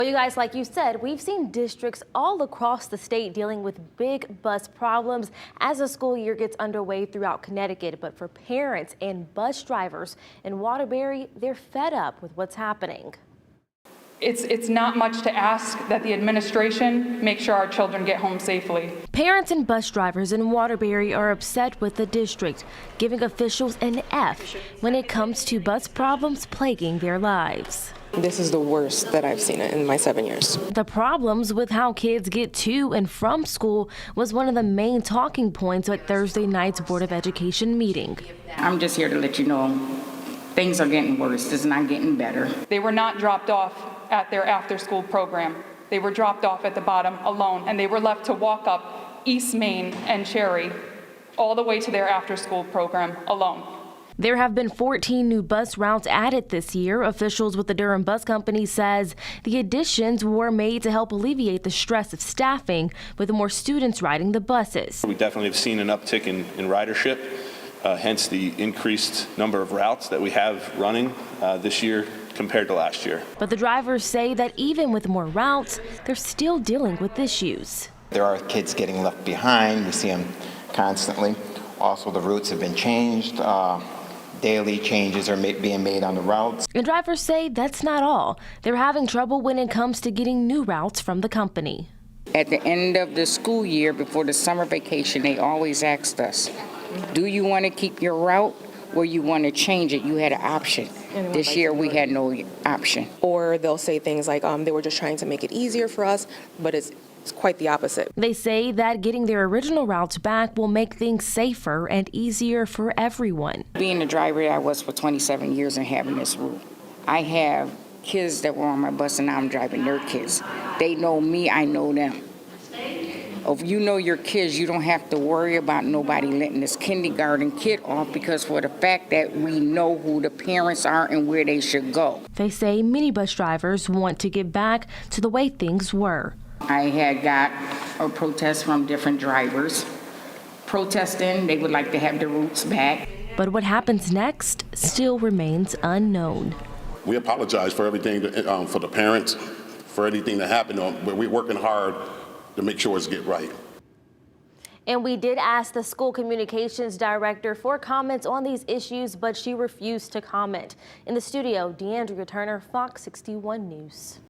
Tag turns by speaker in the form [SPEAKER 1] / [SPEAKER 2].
[SPEAKER 1] Well, you guys, like you said, we've seen districts all across the state dealing with big bus problems as the school year gets underway throughout Connecticut. But for parents and bus drivers in Waterbury, they're fed up with what's happening.
[SPEAKER 2] It's not much to ask that the administration make sure our children get home safely.
[SPEAKER 1] Parents and bus drivers in Waterbury are upset with the district, giving officials an F when it comes to bus problems plaguing their lives.
[SPEAKER 3] This is the worst that I've seen it in my 7 years.
[SPEAKER 1] The problems with how kids get to and from school was one of the main talking points at Thursday night's Board of Education meeting.
[SPEAKER 4] I'm just here to let you know things are getting worse. It's not getting better.
[SPEAKER 2] They were not dropped off at their after-school program. They were dropped off at the bottom alone, and they were left to walk up East Main and Cherry all the way to their after-school program alone.
[SPEAKER 1] There have been 14 new bus routes added this year. Officials with the Durham Bus Company says the additions were made to help alleviate the stress of staffing with more students riding the buses.
[SPEAKER 5] We definitely have seen an uptick in ridership, hence the increased number of routes that we have running this year compared to last year.
[SPEAKER 1] But the drivers say that even with more routes, they're still dealing with issues.
[SPEAKER 6] There are kids getting left behind. We see them constantly. Also, the routes have been changed. Daily changes are being made on the routes.
[SPEAKER 1] And drivers say that's not all. They're having trouble when it comes to getting new routes from the company.
[SPEAKER 4] At the end of the school year, before the summer vacation, they always asked us, do you want to keep your route or you want to change it? You had an option. This year we had no option.
[SPEAKER 3] Or they'll say things like they were just trying to make it easier for us, but it's quite the opposite.
[SPEAKER 1] They say that getting their original routes back will make things safer and easier for everyone.
[SPEAKER 4] Being the driver I was for 27 years and having this route, I have kids that were on my bus and now I'm driving their kids. They know me, I know them. If you know your kids, you don't have to worry about nobody letting this kindergarten kid off because for the fact that we know who the parents are and where they should go.
[SPEAKER 1] They say many bus drivers want to get back to the way things were.
[SPEAKER 4] I had got a protest from different drivers protesting they would like to have the routes back.
[SPEAKER 1] But what happens next still remains unknown.
[SPEAKER 7] We apologize for everything, for the parents, for anything that happened, but we're working hard to make sure it's get right.
[SPEAKER 1] And we did ask the school communications director for comments on these issues, but she refused to comment. In the studio, Deandrea Turner, Fox 61 News.